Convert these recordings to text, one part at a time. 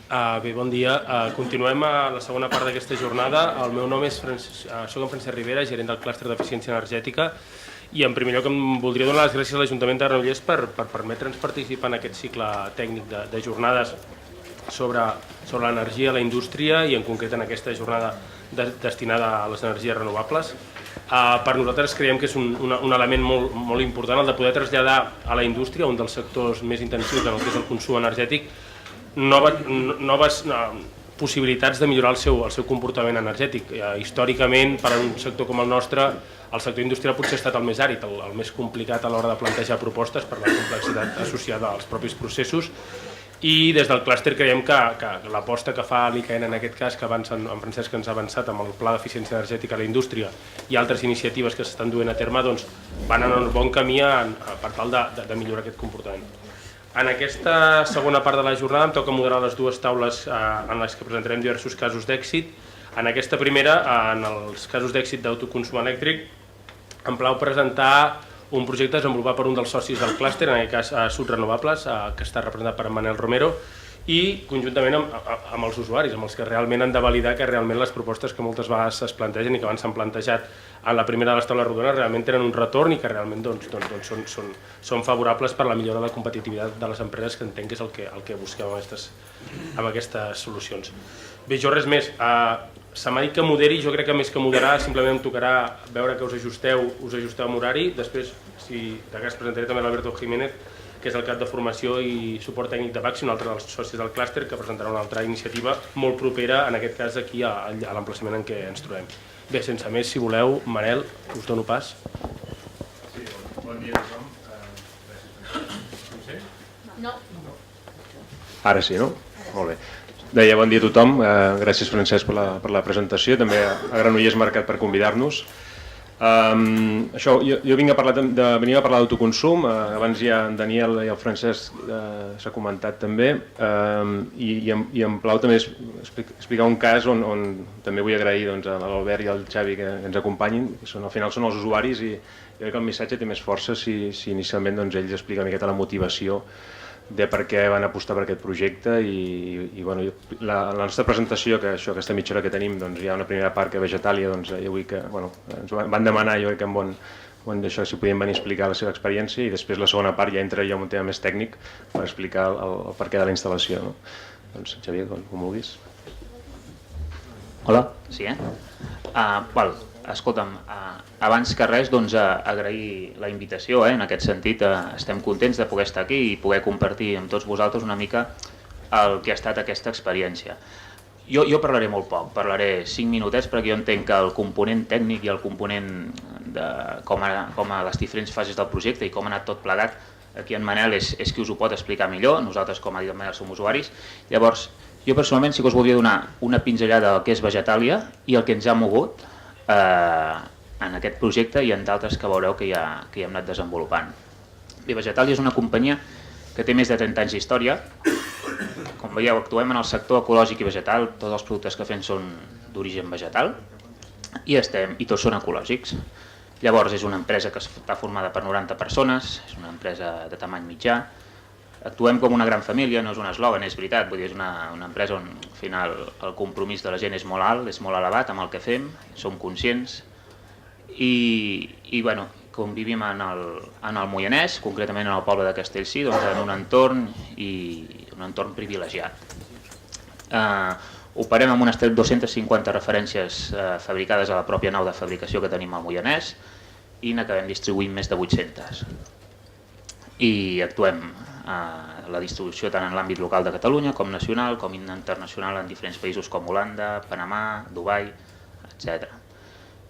Bé, bon dia. Continuem a la segona part d'aquesta jornada. El meu nom és soc en Francesc Rivera, gerent del clúster d'eficiència energètica, i en primer lloc em voldria donar les gràcies a l'Ajuntament de Granollers per permetre'ns participar en aquest cicle tècnic de jornades sobre l'energia, la indústria i en concret en aquesta jornada destinada a les energies renovables. Per nosaltres creiem que és un element molt important el de poder traslladar a la indústria, un dels sectors més intensius en el que és el consum energètic, noves possibilitats de millorar el seu comportament energètic. Històricament, per a un sector com el nostre, el sector industrial potser ha estat el més àrid, el més complicat a l'hora de plantejar propostes per la complexitat associada als propis processos, i des del clúster creiem que l'aposta que fa l'ICN en aquest cas, que abans en Francesc ens ha avançat amb el Pla d'Eficiència Energètica a la Indústria i altres iniciatives que s'estan duent a terme, doncs van en un bon camí per tal de millorar aquest comportament. En aquesta segona part de la jornada em toca moderar les dues taules en les que presentarem diversos casos d'èxit. En aquesta primera, en els casos d'èxit d'autoconsum elèctric, em plau presentar un projecte desenvolupat per un dels socis del clúster, en aquest cas Sud Renovables, que està representat per en Manel Romero, i conjuntament amb els usuaris, amb els que realment han de validar que realment les propostes que moltes vegades es plantegen i que abans s'han plantejat en la primera de les taules rodones realment tenen un retorn i que realment són favorables per la millora de la competitivitat de les empreses, que entenc que és el que busquem amb aquestes solucions. Bé, jo res més. Se m'ha dit que moderi, jo crec que més que moderar simplement em tocarà veure que us ajusteu amb horari. Després, si de cas, presentaré també l'Alberto Jiménez, que és el cap de formació i suport tècnic de Baxi, un altre dels socis del clúster, que presentarà una altra iniciativa molt propera, en aquest cas aquí a l'emplaçament en què ens trobem. Bé, sense més, si voleu, Manel, us dono pas. Sí, bon dia a tothom. Gràcies. No. Ara sí, no? Molt bé. Deia bon dia a tothom, gràcies Francesc per la presentació, també a Granollers Mercat per convidar-nos. Jo venim a parlar d'autoconsum, abans ja en Daniel i el Francesc s'ha comentat també, i em plau també explicar un cas on també vull agrair a l'Albert i al Xavi que ens acompanyin, que al final són els usuaris, i crec que el missatge té més força si inicialment ells expliquen una miqueta la motivació de per què van apostar per aquest projecte. I la nostra presentació, que aquesta mitja hora que tenim, hi ha una primera part que Vegetàlia, jo vull que ens van demanar, jo crec que d'això si podien venir a explicar la seva experiència, i després la segona part ja entra jo en un tema més tècnic per explicar el perquè de la instal·lació. Doncs Xavier, com vulguis. Hola, sí, escolta'm, abans que res agrair la invitació, en aquest sentit estem contents de poder estar aquí i poder compartir amb tots vosaltres una mica el que ha estat aquesta experiència. Jo parlaré molt poc, parlaré 5 minutets, perquè jo entenc que el component tècnic i el component de com a les diferents fases del projecte i com ha anat tot plegat, aquí en Manel és qui us ho pot explicar millor. Nosaltres, com ha dit en Manel, som usuaris. Llavors, jo personalment sí que us voldria donar una pinzellada del que és Vegetàlia i el que ens ha mogut en aquest projecte i en d'altres que veureu que ja hem anat desenvolupant. Bé, Vegetàlia és una companyia que té més de 30 anys d'història. Com veieu, actuem en el sector ecològic i vegetal, tots els productes que fem són d'origen vegetal i tots són ecològics. Llavors és una empresa que està formada per 90 persones, és una empresa de tamany mitjà. Actuem com una gran família, no és un eslògan, és veritat, vull dir, és una empresa on al final el compromís de la gent és molt alt, és molt elevat amb el que fem, som conscients i convivim en el Moianès, concretament en el poble de Castellcí, en un entorn privilegiat. Operem amb unes 250 referències fabricades a la pròpia nau de fabricació que tenim al Moianès i n'acabem distribuint més de 800. I actuem a la distribució tant en l'àmbit local de Catalunya com nacional, com internacional en diferents països com Holanda, Panamà, Dubai, etc.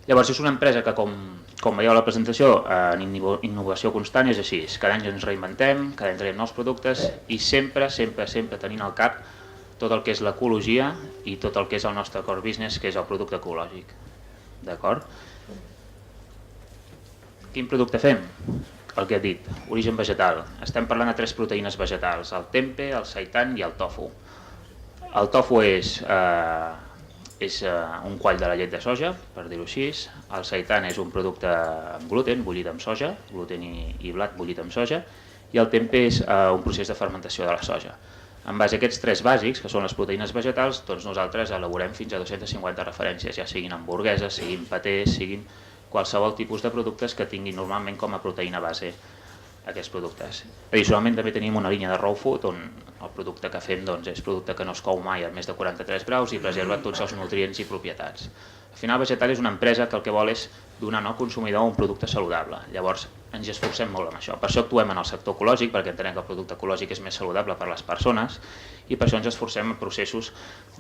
Llavors és una empresa que, com veieu a la presentació, en innovació constant és així. Cada any ens reinventem, cada any traiem nous productes i sempre tenint al cap tot el que és l'ecologia i tot el que és el nostre core business, que és el producte ecològic. D'acord? Quin producte fem? El que he dit, origen vegetal. Estem parlant de 3 proteïnes vegetals, el tempe, el seitan i el tofu. El tofu és un quall de la llet de soja, per dir-ho així. El seitan és un producte amb gluten, bullit amb soja, gluten i blat bullit amb soja. I el tempe és un procés de fermentació de la soja. En base a aquests 3 bàsics, que són les proteïnes vegetals, doncs nosaltres elaborem fins a 250 referències, ja siguin hamburgueses, siguin patés, siguin qualsevol tipus de productes que tinguin normalment com a proteïna base aquests productes. Addicionalment també tenim una línia de raw food on el producte que fem és producte que no es cou mai a més de 43 graus i preserva tots els nutrients i propietats. Al final Vegetal és una empresa que el que vol és donar al consumidor un producte saludable. Llavors ens esforcem molt amb això. Per això actuem en el sector ecològic, perquè entenem que el producte ecològic és més saludable per a les persones i per això ens esforcem en processos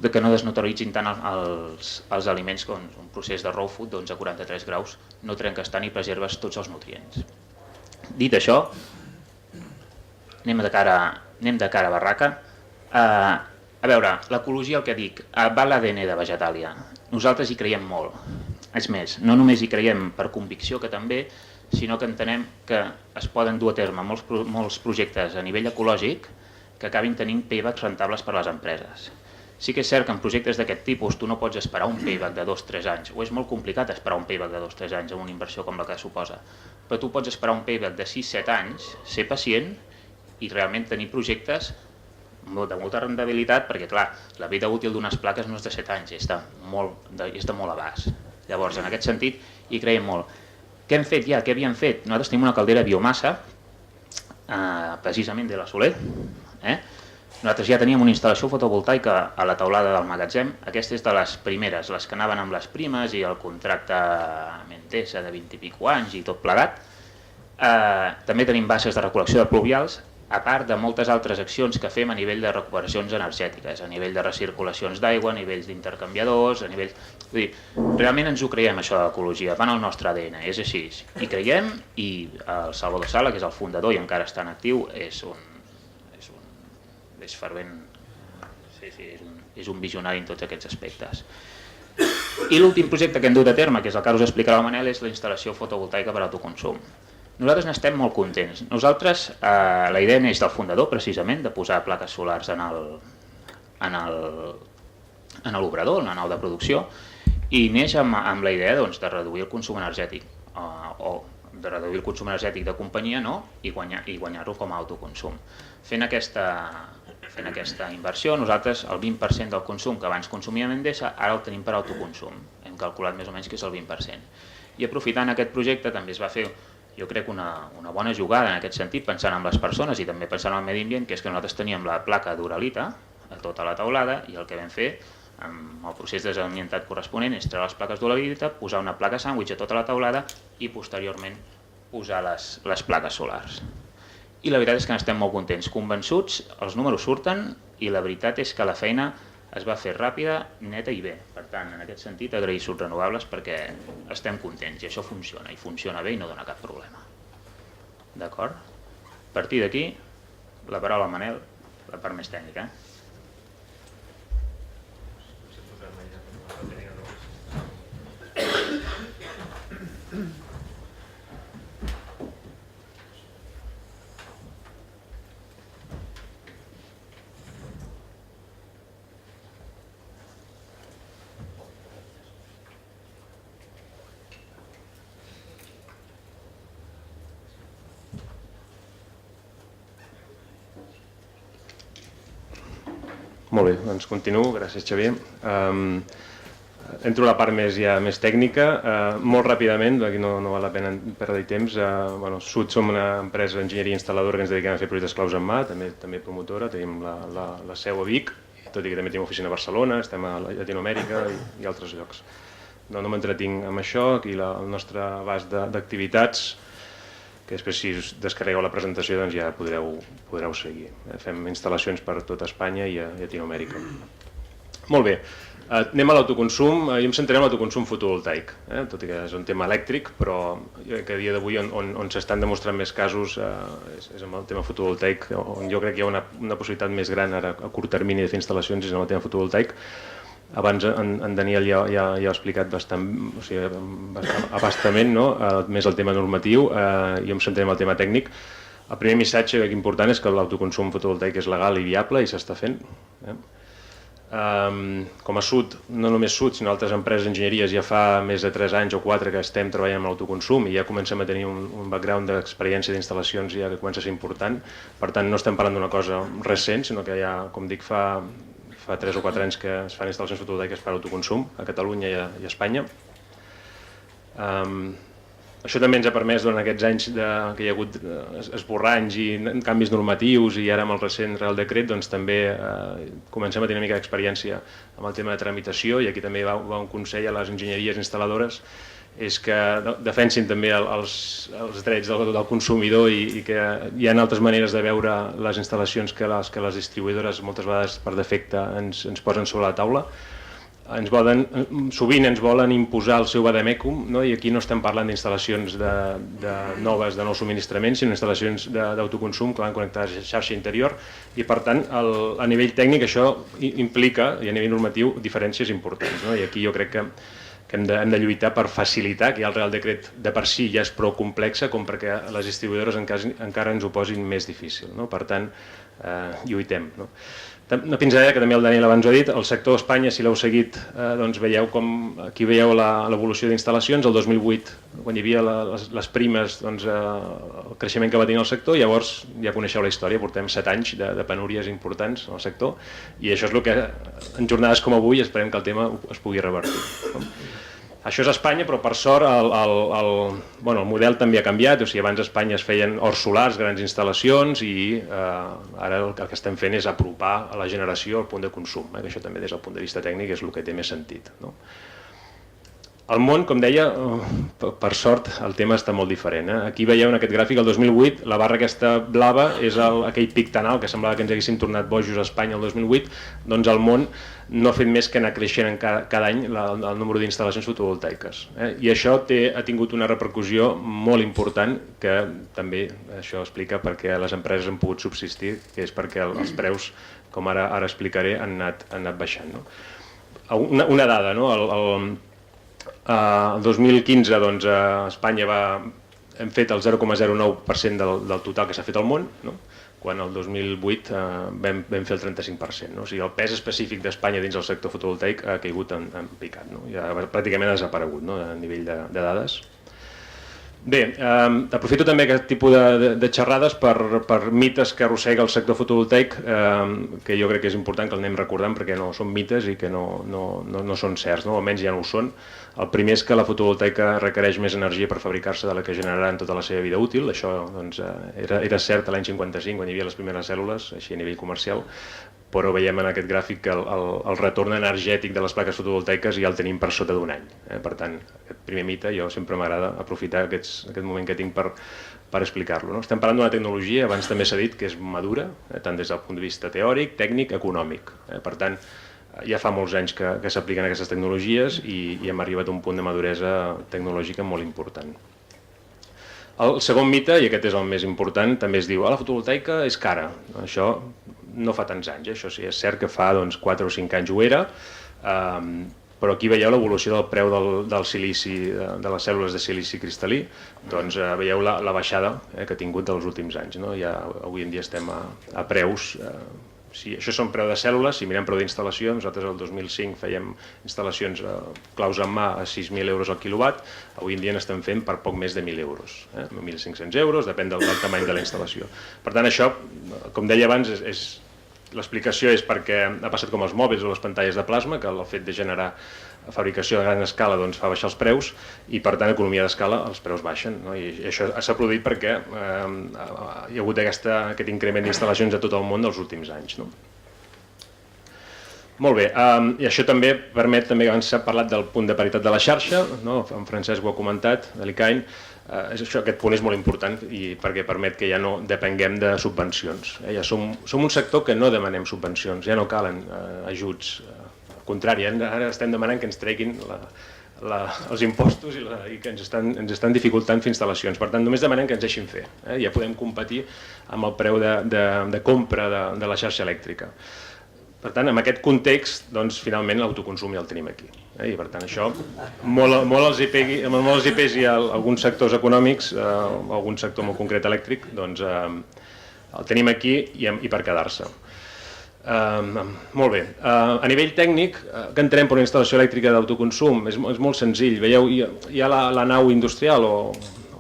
que no desnaturalitzin tant els aliments com un procés de raw food a 43 graus no trenques tant i preserves tots els nutrients. Dit això, anem de cara a barraca. A veure, l'ecologia, el que dic, va a l'ADN de Vegetàlia. Nosaltres hi creiem molt. És més, no només hi creiem per convicció, que també, sinó que entenem que es poden dur a terme molts projectes a nivell ecològic que acabin tenint paybacks rentables per a les empreses. Sí que és cert que en projectes d'aquest tipus tu no pots esperar un payback de 2-3 anys, o és molt complicat esperar un payback de 2-3 anys en una inversió com la que suposa, però tu pots esperar un payback de 6-7 anys, ser pacient i realment tenir projectes de molta rendibilitat, perquè clar, la vida útil d'unes plaques no és de 7 anys, és de molt abast. Llavors, en aquest sentit, hi creiem molt. Què hem fet ja? Què havíem fet? Nosaltres tenim una caldera biomassa, precisament de la Soler. Nosaltres ja teníem una instal·lació fotovoltaica a la teulada del magatzem. Aquesta és de les primeres, les que anaven amb les primes i el contracte amb Endesa de 20 i pico anys i tot plegat. També tenim bases de recol·lecció de pluvials, a part de moltes altres accions que fem a nivell de recuperacions energètiques, a nivell de recirculacions d'aigua, a nivells d'intercanviadors, a nivell... Vull dir, realment ens ho creiem, això de l'ecologia, va en el nostre ADN, és així. Hi creiem i el Salvador Sala, que és el fundador i encara està en actiu, és fervent, és un visionari en tots aquests aspectes. I l'últim projecte que hem dut a terme, que és el que us explicarà el Manel, és la instal·lació fotovoltaica per autoconsum. Nosaltres n'estem molt contents. Nosaltres, la idea neix del fundador, precisament, de posar plaques solars en l'obrador, en la nau de producció, i neix amb la idea de reduir el consum energètic, o de reduir el consum energètic de companyia i guanyar-lo com a autoconsum. Fent aquesta inversió, nosaltres el 20% del consum que abans consumíem Endesa, ara el tenim per autoconsum. Hem calculat més o menys que és el 20%. I aprofitant aquest projecte també es va fer, jo crec, una bona jugada en aquest sentit, pensant en les persones i també pensant en el medi ambient, que és que nosaltres teníem la placa d'uralita a tota la teulada i el que vam fer amb el procés de desamiantat corresponent és treure les plaques d'uralita, posar una placa sàndwich a tota la teulada i posteriorment posar les plaques solars. I la veritat és que n'estem molt contents, convençuts, els números surten i la veritat és que la feina es va fer ràpida, neta i bé. Per tant, en aquest sentit, agrair Sud Renovables perquè estem contents i això funciona, i funciona bé i no dona cap problema. D'acord? A partir d'aquí, la paraula al Manel, la part més tècnica. Molt bé, doncs continuo. Gràcies, Xavier. Entro a la part més tècnica. Molt ràpidament, aquí no val la pena perdre temps. Sud som una empresa d'enginyeria instal·ladora que ens dediquem a fer projectes claus en mà, també promotora, tenim la seu a Vic, tot i que també tenim oficina a Barcelona, estem a Llatinoamèrica i altres llocs. No m'entretinc amb això, aquí el nostre abast d'activitats, que després si us descarregueu la presentació doncs ja podreu seguir. Fem instal·lacions per tot Espanya i a Llatinoamèrica. Molt bé, anem a l'autoconsum. Jo em centraré en l'autoconsum fotovoltaic, tot i que és un tema elèctric, però jo crec que a dia d'avui on s'estan demostrant més casos és amb el tema fotovoltaic, on jo crec que hi ha una possibilitat més gran ara a curt termini de fer instal·lacions és en el tema fotovoltaic. Abans en Daniel ja ha explicat abastament més el tema normatiu, jo em centraré en el tema tècnic. El primer missatge important és que l'autoconsum fotovoltaic és legal i viable i s'està fent. com a Sud, no només Sud, sinó altres empreses d'enginyeries, ja fa més de 3 anys o 4 que estem treballant amb l'autoconsum i ja comencem a tenir un background d'experiència d'instal·lacions ja que comença a ser important. Per tant, no estem parlant d'una cosa recent, sinó que ja, com dic, fa 3 o 4 anys que es fan instal·lacions fotovoltaiques per autoconsum a Catalunya i a Espanya. Això també ens ha permès, durant aquests anys que hi ha hagut esborranys i canvis normatius i ara amb el recent Real Decret, doncs també comencem a tenir una mica d'experiència amb el tema de tramitació i aquí també va un consell a les enginyeries instal·ladores, és que defensin també els drets del consumidor i que hi ha altres maneres de veure les instal·lacions que les distribuïdores moltes vegades per defecte ens posen sobre la taula. Sovint ens volen imposar el seu vademecum, no? I aquí no estem parlant d'instal·lacions noves de nou subministrament, sinó instal·lacions d'autoconsum que van connectades a xarxa interior i per tant a nivell tècnic això implica, i a nivell normatiu, diferències importants, no? I aquí jo crec que hem de lluitar per facilitar, que ja el Real Decret de per si ja és prou complexa com perquè les distribuïdores encara ens ho posin més difícil, no? Per tant, lluitem, no? Una pinzellada que també el Daniel abans ho ha dit, el sector d'Espanya, si l'heu seguit, doncs aquí veieu l'evolució d'instal·lacions, el 2008, quan hi havia les primes, doncs el creixement que va tenir el sector, llavors ja coneixeu la història, portem 7 anys de penúries importants en el sector i això és el que en jornades com avui esperem que el tema es pugui revertir. Això és Espanya, però per sort el model també ha canviat, o sigui, abans a Espanya es feien horts solars, grans instal·lacions i ara el que estem fent és apropar a la generació al punt de consum, que això també des del punt de vista tècnic és el que té més sentit. Al món, com deia, per sort el tema està molt diferent. Aquí veieu en aquest gràfic, el 2008, la barra aquesta blava és aquell pic tan alt que semblava que ens haguéssim tornat bojos a Espanya el 2008, doncs el món no ha fet més que anar creixent cada any el número d'instal·lacions fotovoltaiques. I això ha tingut una repercussió molt important que també això explica perquè les empreses han pogut subsistir, que és perquè els preus, com ara explicaré, han anat baixant. Una dada, el 2015 doncs, a Espanya hem fet el 0,09% del total que s'ha fet al món, quan el 2008 vam fer el 35%. O sigui, el pes específic d'Espanya dins el sector fotovoltaic ha caigut en picat, ja pràcticament ha desaparegut a nivell de dades. Bé, aprofito també aquest tipus de xerrades per mites que arrossega el sector fotovoltaic, que jo crec que és important que el anem recordant perquè no són mites i que no són certs, almenys ja no ho són. El primer és que la fotovoltaica requereix més energia per fabricar-se de la que generarà en tota la seva vida útil. Això era cert l'any 55, quan hi havia les primeres cèl·lules, així a nivell comercial, però veiem en aquest gràfic que el retorn energètic de les plaques fotovoltaiques ja el tenim per sota d'un any. Per tant, aquest primer mite, jo sempre m'agrada aprofitar aquest moment que tinc per explicar-lo. Estem parlant d'una tecnologia, abans també s'ha dit, que és madura, tant des del punt de vista teòric, tècnic, econòmic. Per tant, ja fa molts anys que s'apliquen aquestes tecnologies i hem arribat a un punt de maduresa tecnològica molt important. El segon mite, i aquest és el més important, també es diu la fotovoltaica és cara. Això no fa tants anys, això sí, és cert que fa 4 o 5 anys ho era, però aquí veieu l'evolució del preu del silici, de les cèl·lules de silici cristal·lí, doncs veieu la baixada que ha tingut dels últims anys. Avui en dia estem a preus, si això són preu de cèl·lules, si mirem preu d'instal·lació, nosaltres el 2005 fèiem instal·lacions claus en mà a 6.000 euros al quilowatt, avui en dia n'estem fent per poc més de 1.000 euros, 1.500 euros, depèn del tamany de la instal·lació. Per tant, això, com deia abans, l'explicació és perquè ha passat com els mòbils o les pantalles de plasma, que el fet de generar fabricació a gran escala fa baixar els preus i per tant, economia d'escala, els preus baixen. I això s'ha produït perquè hi ha hagut aquest increment d'instal·lacions a tot el món dels últims anys. Molt bé, i això també permet, abans s'ha parlat del punt de paritat de la xarxa, en Francesc ho ha comentat, de l'ICAIN, aquest punt és molt important perquè permet que ja no depenguem de subvencions. Ja som un sector que no demanem subvencions, ja no calen ajuts. Al contrari, ara estem demanant que ens treguin els impostos i que ens estan dificultant fer instal·lacions. Per tant, només demanem que ens deixin fer. Ja podem competir amb el preu de compra de la xarxa elèctrica. Per tant, en aquest context, finalment l'autoconsum ja el tenim aquí. I per tant, això molt els hi pesi a alguns sectors econòmics, algun sector molt concret elèctric, doncs el tenim aquí i per quedar-se. Molt bé. A nivell tècnic, què entenem per una instal·lació elèctrica d'autoconsum? És molt senzill. Veieu, hi ha la nau industrial o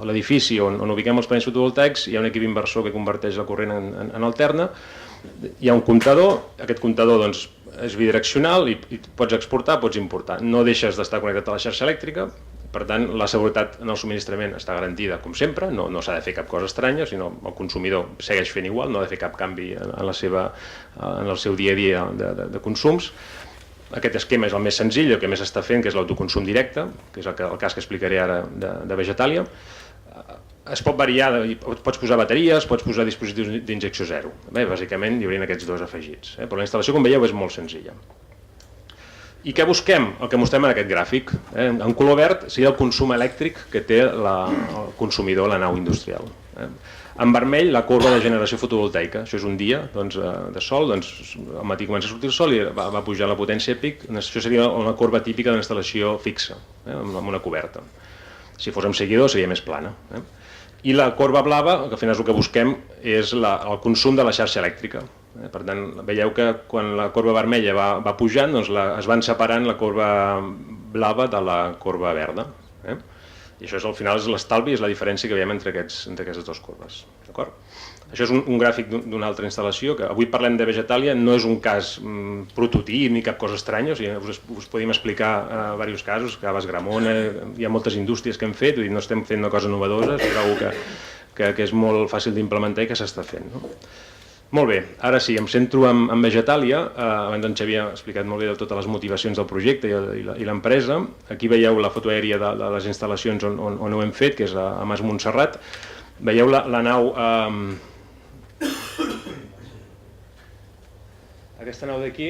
l'edifici on ubiquem els panells fotovoltaics, hi ha un equip inversor que converteix la corrent en alterna, hi ha un comptador, aquest comptador doncs, és bidireccional i pots exportar, pots importar. No deixes d'estar connectat a la xarxa elèctrica, per tant, la seguretat en el subministrament està garantida com sempre, no s'ha de fer cap cosa estranya, sinó el consumidor segueix fent igual, no ha de fer cap canvi en el seu dia a dia de consums. Aquest esquema és el més senzill, el que més està fent, que és l'autoconsum directe, que és el cas que explicaré ara de Vegetàlia. Es pot variar, pots posar bateries, pots posar dispositius d'injecció zero. Bàsicament hi haurien aquests dos afegits, però la instal·lació, com veieu, és molt senzilla. I què busquem? El que mostrem en aquest gràfic. En color verd seria el consum elèctric que té el consumidor, la nau industrial. En vermell, la corba de generació fotovoltaica. Això és un dia de sol, al matí comença a sortir el sol i va pujar la potència a pic. Això seria una corba típica d'una instal·lació fixa, amb una coberta. Si fos amb seguidor seria més plana. I la corba blava, que al final el que busquem, és el consum de la xarxa elèctrica. Per tant, veieu que quan la corba vermella va pujant, doncs es van separant la corba blava de la corba verda. I això al final és l'estalvi, és la diferència que veiem entre aquestes dues corbes. Això és un gràfic d'una altra instal·lació, que avui parlem de Vegetàlia, no és un cas prototip ni cap cosa estranya, us podem explicar diversos casos, Cabas Gramona, hi ha moltes indústries que hem fet, no estem fent una cosa novedosa, és una cosa que és molt fàcil d'implementar i que s'està fent. Molt bé, ara sí, em centro en Vegetàlia. Abans en Xavier ha explicat molt bé de totes les motivacions del projecte i l'empresa. Aquí veieu la foto aèria de les instal·lacions on ho hem fet, que és a Mas Montserrat. Veieu la nau... Aquesta nau d'aquí,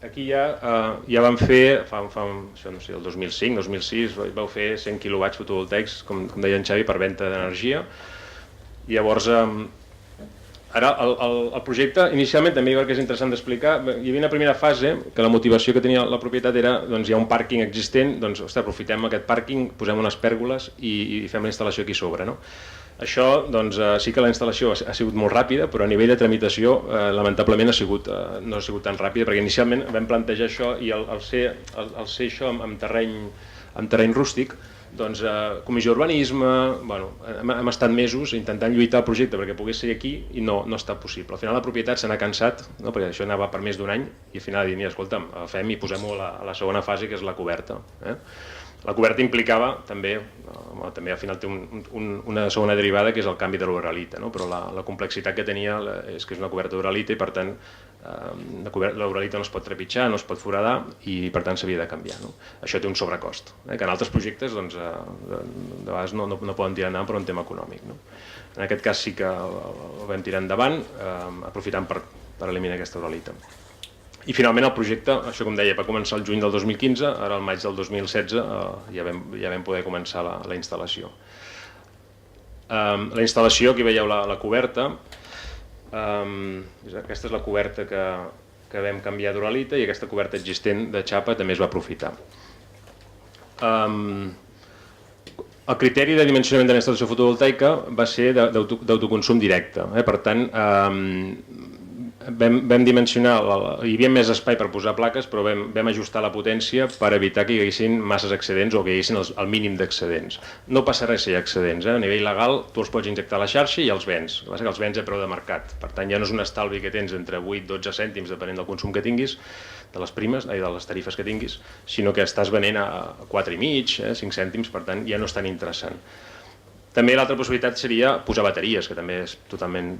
aquí ja vam fer, això no sé, el 2005, 2006, vau fer 100 quilowatts fotovoltaics, com deia en Xavi, per venda d'energia. Llavors, ara, el projecte, inicialment, també que és interessant d'explicar, hi havia una primera fase que la motivació que tenia la propietat era, doncs hi ha un pàrquing existent, doncs, ostres, aprofitem aquest pàrquing, posem unes pèrgoles i fem la instal·lació aquí sobre, no? Això, doncs, sí que la instal·lació ha sigut molt ràpida, però a nivell de tramitació, lamentablement, no ha sigut tan ràpida, perquè inicialment vam plantejar això i al ser això amb terreny rústic, doncs, comissió d'urbanisme, hem estat mesos intentant lluitar el projecte perquè pogués ser aquí i no ha estat possible. Al final la propietat se n'ha cansat, perquè això anava per més d'un any, i al final ha dit, mira, escolta'm, fem i posem-ho a la segona fase, que és la coberta. La coberta implicava també al final té una segona derivada, que és el canvi de l'uralita, però la complexitat que tenia és que és una coberta d'uralita i per tant l'uralita no es pot trepitjar, no es pot foradar i per tant s'havia de canviar. Això té un sobrecost, que en altres projectes de vegades no poden tirar endavant per un tema econòmic. En aquest cas sí que el vam tirar endavant, aprofitant per eliminar aquesta uralita. I finalment el projecte, això com deia, va començar el juny del 2015, ara el maig del 2016 ja vam poder començar la instal·lació. La instal·lació, aquí veieu la coberta, aquesta és la coberta que vam canviar d'uralita i aquesta coberta existent de xapa també es va aprofitar. El criteri de dimensionament de la instal·lació fotovoltaica va ser d'autoconsum directe, per tant, vam dimensionar, hi havia més espai per posar plaques, però vam ajustar la potència per evitar que hi haguessin masses excedents o que hi haguessin el mínim d'excedents. No passa res si hi ha excedents, a nivell legal tu els pots injectar a la xarxa i els vens, el que passa que els vens a preu de mercat, per tant ja no és un estalvi que tens entre 8-12 cèntims depenent del consum que tinguis, de les primes, de les tarifes que tinguis, sinó que estàs venent a 4,5, 5 cèntims, per tant ja no és tan interessant. També l'altra possibilitat seria posar bateries, que també és totalment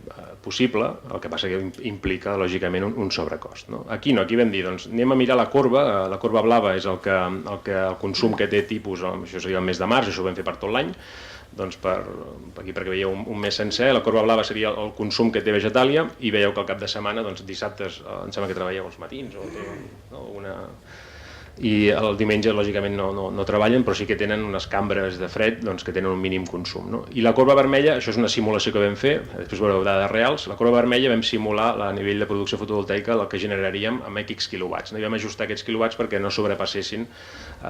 possible, el que passa que implica, lògicament, un sobrecost. Aquí no, aquí vam dir, doncs anem a mirar la corba blava és el consum que té tipus, això seria el mes de març, això ho vam fer per tot l'any, doncs aquí perquè veieu un mes sencer, la corba blava seria el consum que té Vegetàlia i veieu que al cap de setmana, doncs dissabtes, em sembla que treballeu els matins o una... i el diumenge lògicament no treballen, però sí que tenen unes cambres de fred que tenen un mínim consum. I la corba vermella, això és una simulació que vam fer, després veureu dades reals, la corba vermella vam simular a nivell de producció fotovoltaica el que generaríem amb X quilowatts. I vam ajustar aquests quilowatts perquè no sobrepassessin,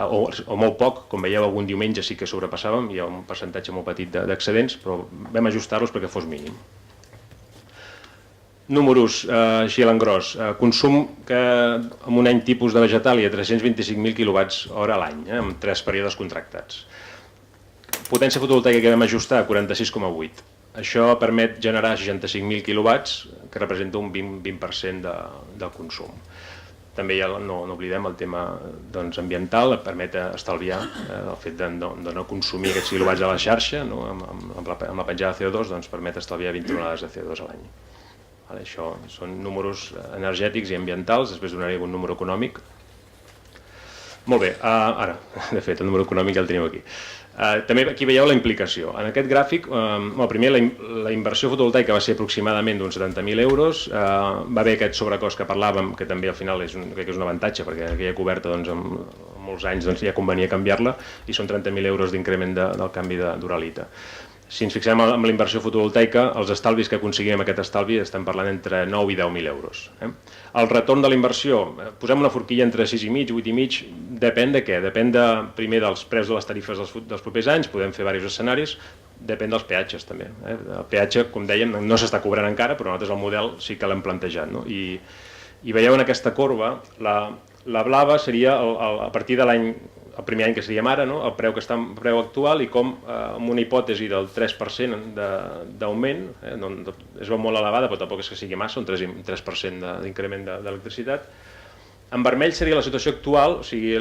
o molt poc, com veieu algun diumenge sí que sobrepassàvem, hi ha un percentatge molt petit d'excedents, però vam ajustar-los perquè fos mínim. Números, així a l'engròs. Consum que en un any tipus de vegetàlia 325.000 kWh a l'any, amb 3 períodes contractats. Potència fotovoltaica que vam ajustar a 46,8. Això permet generar 65.000 kW, que representa un 20% del consum. També ja no oblidem el tema ambiental, permet estalviar el fet de no consumir aquests quilowatts a la xarxa, amb la penjada de CO2 permet estalviar 20 tonelades de CO2 a l'any. Això són números energètics i ambientals, després donaré un número econòmic. Molt bé, ara, de fet, el número econòmic ja el teniu aquí. També aquí veieu la implicació. En aquest gràfic, primer la inversió fotovoltaica va ser aproximadament d'uns 70.000 euros, va haver aquest sobrecost que parlàvem, que també al final crec que és un avantatge, perquè aquella coberta en molts anys ja convenia canviar-la, i són 30.000 euros d'increment del canvi d'uralita. Si ens fixem en la inversió fotovoltaica, els estalvis que aconseguim amb aquest estalvi estem parlant entre 9 i 10.000 euros. El retorn de la inversió, posem una forquilla entre 6,5 i 8,5, depèn de què? Depèn primer dels preus de les tarifes dels propers anys, podem fer diversos escenaris, depèn dels peatges també. El peatge, com dèiem, no s'està cobrant encara, però nosaltres el model sí que l'hem plantejat. I veieu en aquesta corba, la blava seria a partir de l'any, el primer any que seríem ara, el preu que està en preu actual, i com amb una hipòtesi del 3% d'augment, és molt elevada però tampoc és que sigui massa, un 3% d'increment d'electricitat. En vermell seria la situació actual, o sigui,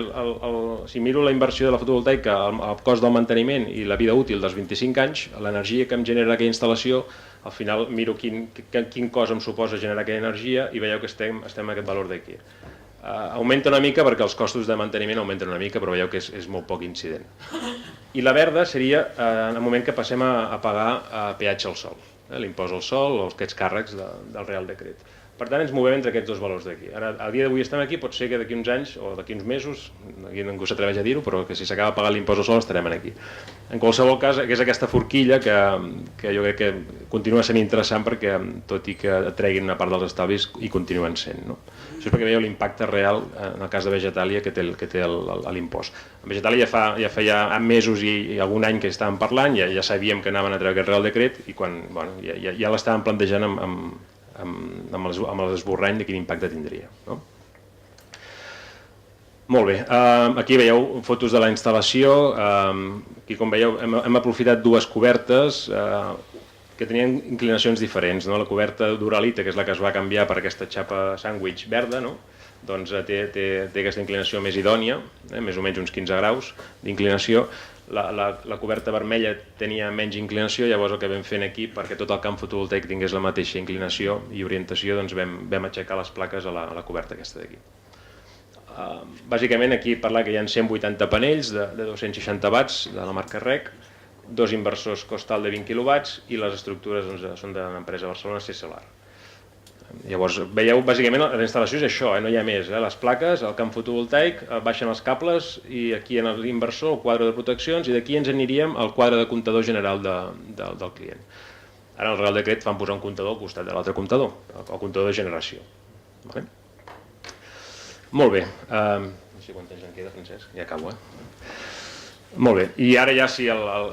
si miro la inversió de la fotovoltaica, el cost del manteniment i la vida útil dels 25 anys, l'energia que em genera aquella instal·lació, al final miro quin cost em suposa generar aquella energia i veieu que estem en aquest valor d'aquí. Augmenta una mica perquè els costos de manteniment augmenten una mica, però veieu que és molt poc incident. I la verda seria en el moment que passem a pagar peatge al sol, l'impost al sol o aquests càrrecs del Real Decret. Per tant, ens movem entre aquests dos valors d'aquí. Ara, a dia d'avui estem aquí, pot ser que d'aquí uns anys o d'aquí uns mesos, aquí ningú s'atreveix a dir-ho, però que si s'acaba pagant l'impost al sol estarem aquí. En qualsevol cas, és aquesta forquilla que jo crec que continua sent interessant perquè, tot i que treguin una part dels estalvis, hi continuen sent. Això és perquè veieu l'impacte real, en el cas de Vegetàlia, que té l'impost. En Vegetàlia ja feia mesos i algun any que estàvem parlant, ja sabíem que anaven a treure aquest Real Decret i ja l'estàvem plantejant amb l'esborrany de quin impacte tindria. Molt bé, aquí veieu fotos de la instal·lació. Aquí, com veieu, hem aprofitat dues cobertes que tenien inclinacions diferents. La coberta d'uralita, que és la que es va canviar per aquesta xapa sàndwich verda, doncs té aquesta inclinació més idònia, més o menys uns 15 graus d'inclinació. La coberta vermella tenia menys inclinació, llavors el que vam fer aquí, perquè tot el camp fotovoltaic tingués la mateixa inclinació i orientació, doncs vam aixecar les plaques a la coberta aquesta d'aquí. Bàsicament aquí parlar que hi ha 180 panells de 260 watts de la marca REC, dos inversors costal de 20 quilowatts i les estructures són de l'empresa Barcelona C-Solar. Llavors, veieu, bàsicament, la instal·lació és això, no hi ha més. Les plaques, el camp fotovoltaic, baixen els cables i aquí en l'inversor el quadre de proteccions i d'aquí ens aniríem al quadre de comptador general del client. Ara en el Real Decret fan posar un comptador al costat de l'altre comptador, el comptador de generació. Molt bé. No sé quant temps en queda, Francesc, ja acabo, Molt bé, i ara ja sí,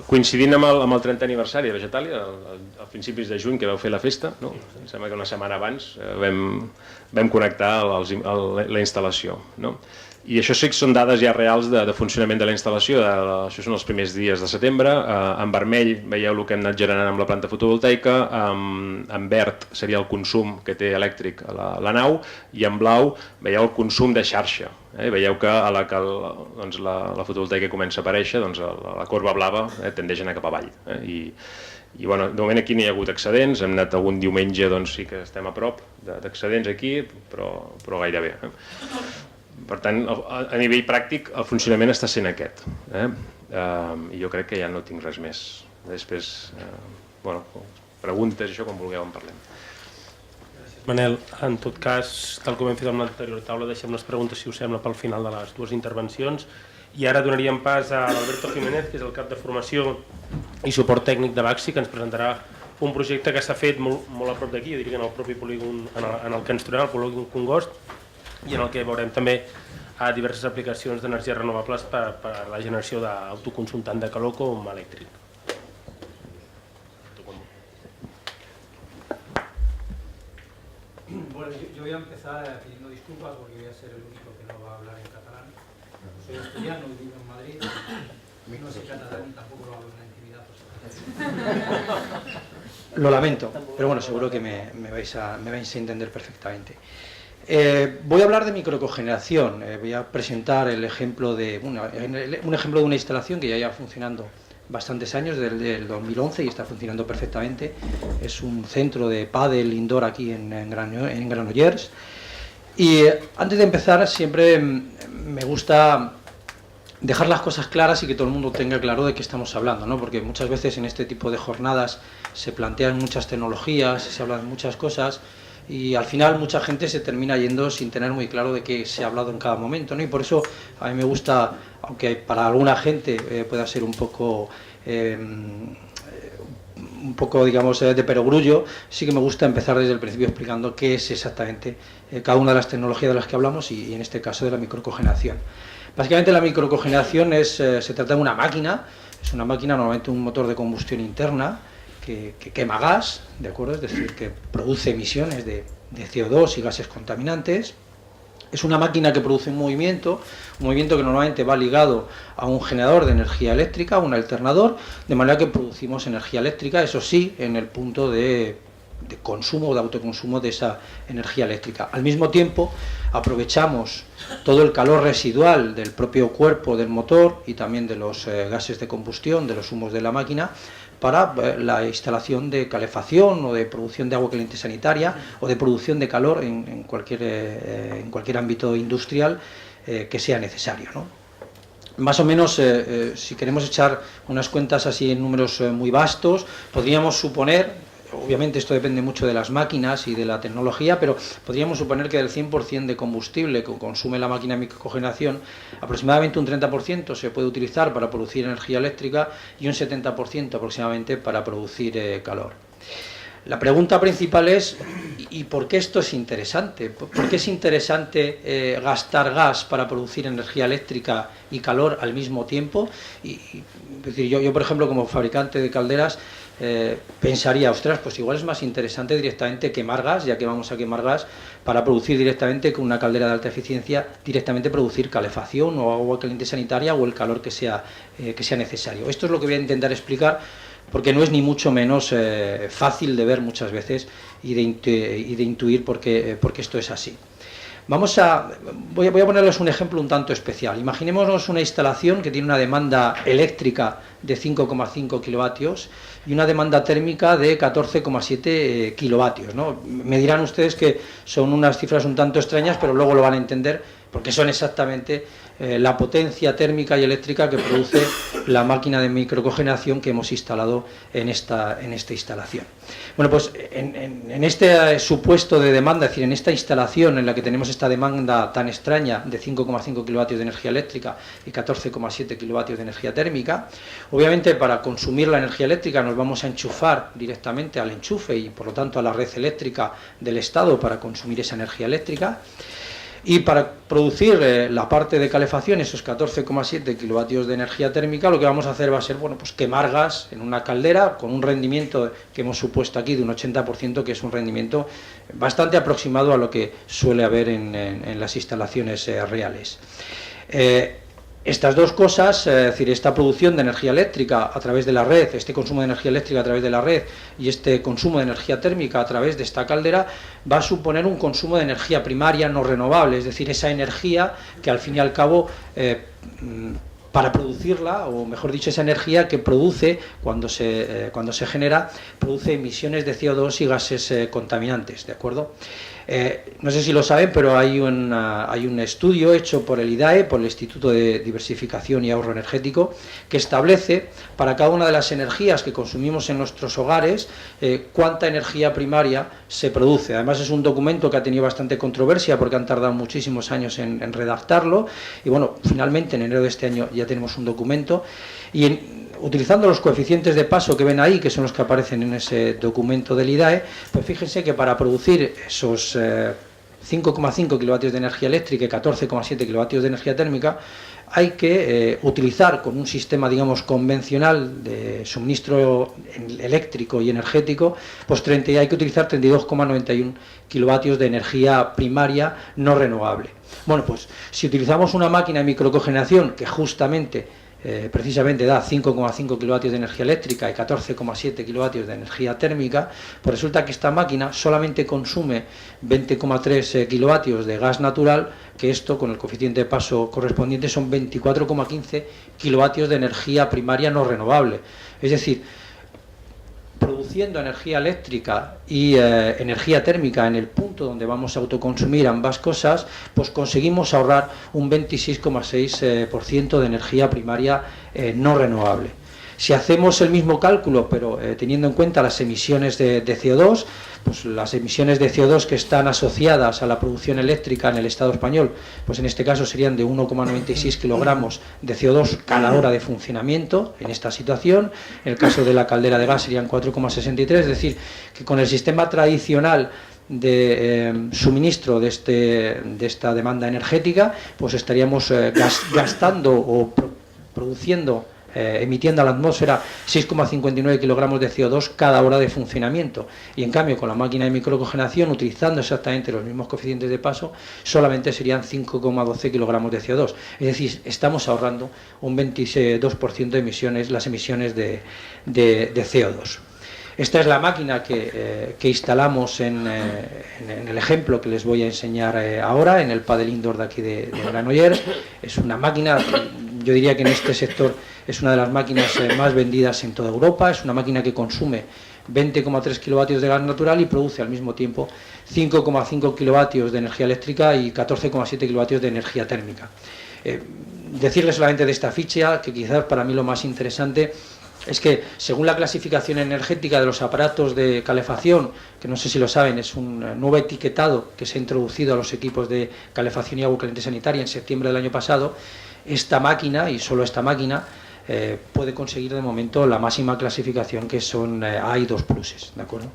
coincidint amb el 30è aniversari de Vegetàlia, a principis de juny que vau fer la festa, em sembla que una setmana abans vam connectar la instal·lació. I això sí que són dades ja reals de funcionament de la instal·lació, això són els primers dies de setembre. En vermell veieu el que hem anat generant amb la planta fotovoltaica, en verd seria el consum que té elèctric la nau i en blau veieu el consum de xarxa. Veieu que a la que la fotovoltaica comença a aparèixer, la corba blava tendeix a anar cap avall. I de moment aquí no hi ha hagut excedents, hem anat algun diumenge, sí que estem a prop d'excedents aquí, però gairebé. Per tant, a nivell pràctic, el funcionament està sent aquest. I jo crec que ja no tinc res més. Després, preguntes, això, quan vulgueu en parlem. Gràcies, Manel. En tot cas, tal com hem fet amb l'anterior taula, deixem les preguntes, si us sembla, pel final de les dues intervencions. I ara donaríem pas a l'Alberto Jiménez, que és el cap de formació i suport tècnic de Baxi, que ens presentarà un projecte que s'ha fet molt a prop d'aquí, jo diria que en el propi polígon en el que ens trobem, el polígon Congost, i en el que veurem també diverses aplicacions d'energies renovables per a la generació d'autoconsum tant de calor com elèctric. empezar pidiendo disculpas porque voy a ser el único que no va a hablar en catalán. Soy asturiano y vivo en Madrid. No sé catalán y tampoco lo hablo en la intimidad. Lo lamento, pero bueno, seguro que me vais a entender perfectamente. Voy a hablar de microcogeneración. Voy a presentar el ejemplo de un ejemplo de una instalación que ya lleva funcionando bastantes años, desde el 2011, y está funcionando perfectamente. Es un centro de pádel indoor aquí en Granollers. Y antes de empezar, siempre me gusta dejar las cosas claras y que todo el mundo tenga claro de qué estamos hablando, ¿no? Porque muchas veces en este tipo de jornadas se plantean muchas tecnologías, se hablan de muchas cosas, y al final mucha gente se termina yendo sin tener muy claro de qué se ha hablado en cada momento, ¿no? Y por eso a mí me gusta, aunque para alguna gente pueda ser un poco digamos, de perogrullo, sí que me gusta empezar desde el principio explicando qué es exactamente cada una de las tecnologías de las que hablamos y en este caso de la microcogeneración. Básicamente la microcogeneración se trata de una máquina, es una máquina, normalmente un motor de combustión interna, que quema gas, ¿de acuerdo? Es decir, que produce emisiones de CO2 y gases contaminantes. Es una máquina que produce un movimiento que normalmente va ligado a un generador de energía eléctrica, un alternador, de manera que producimos energía eléctrica, eso sí, en el punto de consumo, de autoconsumo de esa energía eléctrica. Al mismo tiempo, aprovechamos todo el calor residual del propio cuerpo del motor y también de los gases de combustión, de los humos de la máquina, para la instalación de calefacción o de producción de agua caliente sanitaria o de producción de calor en cualquier ámbito industrial que sea necesario, ¿no? Más o menos, si queremos echar unas cuentas así en números muy vastos, podríamos suponer, obviamente esto depende mucho de las máquinas y de la tecnología, pero podríamos suponer que del 100% de combustible que consume la máquina de microcogeneración, aproximadamente un 30% se puede utilizar para producir energía eléctrica y un 70% aproximadamente para producir calor. La pregunta principal es, ¿y por qué esto es interesante? ¿Por qué es interesante gastar gas para producir energía eléctrica y calor al mismo tiempo? Es decir, yo, por ejemplo, como fabricante de calderas, pensaría, ostras, pues igual es más interesante directamente quemar gas, ya que vamos a quemar gas para producir directamente con una caldera de alta eficiencia, directamente producir calefacción o agua caliente sanitaria o el calor que sea necesario. Esto es lo que voy a intentar explicar, porque no es ni mucho menos fácil de ver muchas veces y de intuir por qué esto es así. Voy a ponerles un ejemplo un tanto especial. Imaginémonos una instalación que tiene una demanda eléctrica de 5,5 kilovatios y una demanda térmica de 14,7 kilovatios, ¿no? Me dirán ustedes que son unas cifras un tanto extrañas, pero luego lo van a entender porque son exactamente la potencia térmica y eléctrica que produce la máquina de microcogeneración que hemos instalado en esta instalación. Bueno, pues en este supuesto de demanda, es decir, en esta instalación en la que tenemos esta demanda tan extraña de 5,5 kilovatios de energía eléctrica y 14,7 kilovatios de energía térmica, obviamente para consumir la energía eléctrica nos vamos a enchufar directamente al enchufe y por lo tanto a la red eléctrica del Estado para consumir esa energía eléctrica. Y para producir la parte de calefacción, esos 14,7 kilovatios de energía térmica, lo que vamos a hacer va a ser, bueno, pues quemar gas en una caldera con un rendimiento que hemos supuesto aquí de un 80%, que es un rendimiento bastante aproximado a lo que suele haber en las instalaciones reales. Estas dos cosas, es decir, esta producción de energía eléctrica a través de la red, este consumo de energía eléctrica a través de la red y este consumo de energía térmica a través de esta caldera, va a suponer un consumo de energía primaria no renovable, es decir, esa energía que al fin y al cabo, para producirla, o mejor dicho, esa energía que produce cuando se genera, produce emisiones de CO2 y gases contaminantes, ¿de acuerdo? No sé si lo saben, pero hay un estudio hecho por el IDAE, por el Instituto de Diversificación y Ahorro Energético, que establece para cada una de las energías que consumimos en nuestros hogares cuánta energía primaria se produce. Además es un documento que ha tenido bastante controversia porque han tardado muchísimos años en redactarlo y bueno, finalmente en enero de este año ya tenemos un documento y utilizando los coeficientes de paso que ven ahí, que son los que aparecen en ese documento del IDAE, pues fíjense que para producir esos 5,5 kilovatios de energía eléctrica y 14,7 kilovatios de energía térmica, hay que utilizar con un sistema, digamos, convencional de suministro eléctrico y energético, pues hay que utilizar 32,91 kilovatios de energía primaria no renovable. Bueno, pues si utilizamos una máquina de microcogeneración que justamente precisamente da 5,5 kilovatios de energía eléctrica y 14,7 kilovatios de energía térmica, pues resulta que esta máquina solamente consume 20,3 kilovatios de gas natural, que esto con el coeficiente de paso correspondiente son 24,15 kilovatios de energía primaria no renovable. Es decir, produciendo energía eléctrica y energía térmica en el punto donde vamos a autoconsumir ambas cosas, pues conseguimos ahorrar un 26,6% de energía primaria no renovable. Si hacemos el mismo cálculo, pero teniendo en cuenta las emisiones de CO2, pues las emisiones de CO2 que están asociadas a la producción eléctrica en el Estado español, pues en este caso serían de 1,96 kilogramos de CO2 cada hora de funcionamiento en esta situación. En el caso de la caldera de gas serían 4,63, es decir, que con el sistema tradicional de suministro de esta demanda energética, pues estaríamos gastando o produciendo, emitiendo a la atmósfera 6,59 kilogramos de CO2 cada hora de funcionamiento, y en cambio con la máquina de microcogeneración, utilizando exactamente los mismos coeficientes de paso, solamente serían 5,12 kilogramos de CO2, es decir, estamos ahorrando un 22% de emisiones, las emisiones de CO2. Esta es la máquina que instalamos en el ejemplo que les voy a enseñar ahora, en el Padel Indoor de aquí de Granollers. Es una máquina, yo diría que en este sector es una de las máquinas más vendidas en toda Europa. Es una máquina que consume 20,3 kilovatios de gas natural y produce al mismo tiempo 5,5 kilovatios de energía eléctrica y 14,7 kilovatios de energía térmica. Decirles solamente de esta ficha, que quizás para mí lo más interesante es que, según la clasificación energética de los aparatos de calefacción, que no sé si lo saben, es un nuevo etiquetado que se ha introducido a los equipos de calefacción y agua caliente sanitaria en septiembre del año pasado, esta máquina, y solo esta máquina, puede conseguir de momento la máxima clasificación, que son A y 2+, ¿de acuerdo?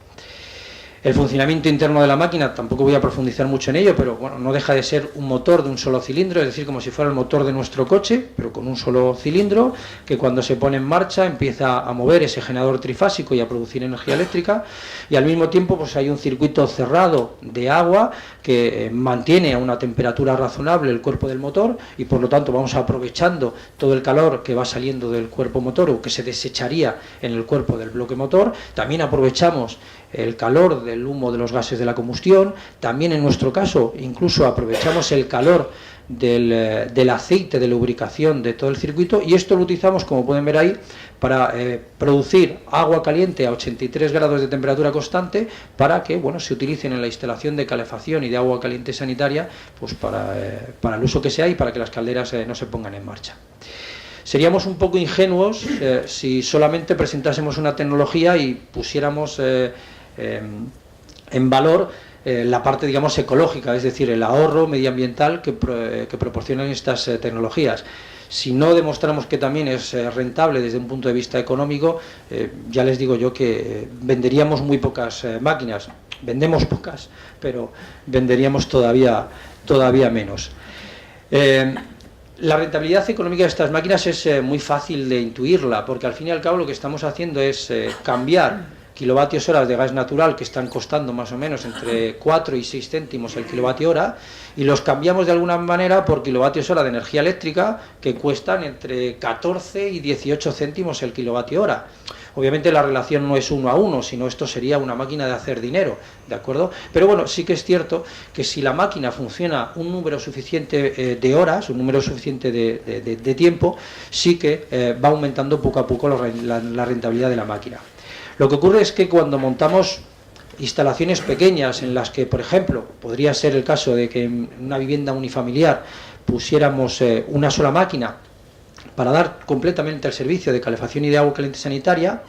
El funcionamiento interno de la máquina, tampoco voy a profundizar mucho en ello, pero bueno, no deja de ser un motor de un solo cilindro, es decir, como si fuera el motor de nuestro coche, pero con un solo cilindro, que cuando se pone en marcha empieza a mover ese generador trifásico y a producir energía eléctrica, y al mismo tiempo pues hay un circuito cerrado de agua que mantiene a una temperatura razonable el cuerpo del motor, y por lo tanto vamos aprovechando todo el calor que va saliendo del cuerpo motor o que se desecharía en el cuerpo del bloque motor. También aprovechamos el calor del humo de los gases de la combustión, también en nuestro caso incluso aprovechamos el calor del aceite de lubricación de todo el circuito, y esto lo utilizamos, como pueden ver ahí, para producir agua caliente a 83 grados de temperatura constante, para que se utilicen en la instalación de calefacción y de agua caliente sanitaria, pues para el uso que sea y para que las calderas no se pongan en marcha. Seríamos un poco ingenuos si solamente presentásemos una tecnología y pusiéramos en valor la parte, digamos, ecológica, es decir, el ahorro medioambiental que proporcionan estas tecnologías. Si no demostramos que también es rentable desde un punto de vista económico, ya les digo yo que venderíamos muy pocas máquinas. Vendemos pocas, pero venderíamos todavía menos. La rentabilidad económica de estas máquinas es muy fácil de intuirla, porque al fin y al cabo lo que estamos haciendo es cambiar kilovatios horas de gas natural, que están costando más o menos entre 4 y 6 céntimos el kilovatio hora, y los cambiamos de alguna manera por kilovatios hora de energía eléctrica, que cuestan entre 14 y 18 céntimos el kilovatio hora. Obviamente la relación no es 1 a 1, sino esto sería una máquina de hacer dinero, ¿de acuerdo? Pero bueno, sí que es cierto que si la máquina funciona un número suficiente de horas, un número suficiente de tiempo, sí que va aumentando poco a poco la rentabilidad de la máquina. Lo que ocurre es que cuando montamos instalaciones pequeñas en las que, por ejemplo, podría ser el caso de que en una vivienda unifamiliar pusiéramos una sola máquina para dar completamente el servicio de calefacción y de agua caliente sanitaria,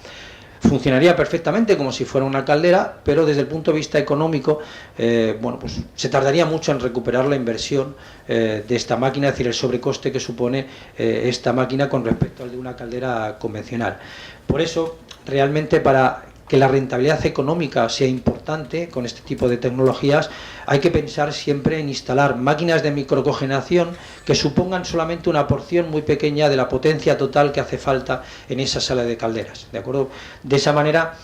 funcionaría perfectamente como si fuera una caldera, pero desde el punto de vista económico, pues se tardaría mucho en recuperar la inversión de esta máquina, es decir, el sobrecoste que supone esta máquina con respecto al de una caldera convencional. Por eso, realmente, para que la rentabilidad económica sea importante con este tipo de tecnologías, hay que pensar siempre en instalar máquinas de microcogeneración que supongan solamente una porción muy pequeña de la potencia total que hace falta en esa sala de calderas, ¿de acuerdo? De esa manera,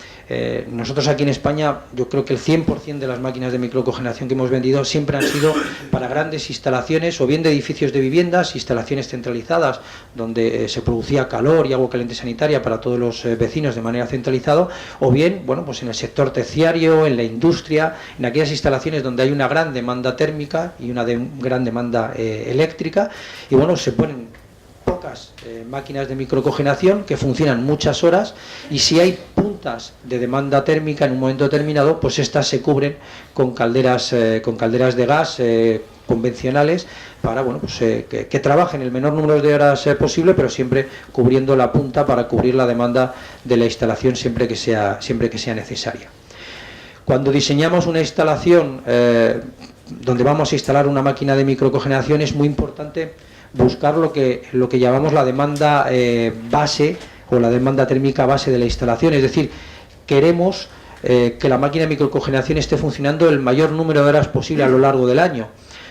nosotros aquí en España, yo creo que el 100% de las máquinas de microcogeneración que hemos vendido siempre han sido para grandes instalaciones, o bien de edificios de viviendas, instalaciones centralizadas, donde se producía calor y agua caliente sanitaria para todos los vecinos de manera centralizada, o bien, bueno, pues en el sector terciario, en la industria, en aquellas instalaciones donde hay una gran demanda térmica y una gran demanda eléctrica, y bueno, se ponen pocas máquinas de microcogeneración que funcionan muchas horas, y si hay puntas de demanda térmica en un momento determinado, pues estas se cubren con calderas de gas convencionales para, bueno, pues, que trabajen el menor número de horas posible, pero siempre cubriendo la punta para cubrir la demanda de la instalación siempre que sea necesaria. Cuando diseñamos una instalación donde vamos a instalar una máquina de microcogeneración, es muy importante buscar lo que llamamos la demanda base, o la demanda térmica base de la instalación. Es decir, queremos que la máquina de microcogeneración esté funcionando el mayor número de horas posible a lo largo del año.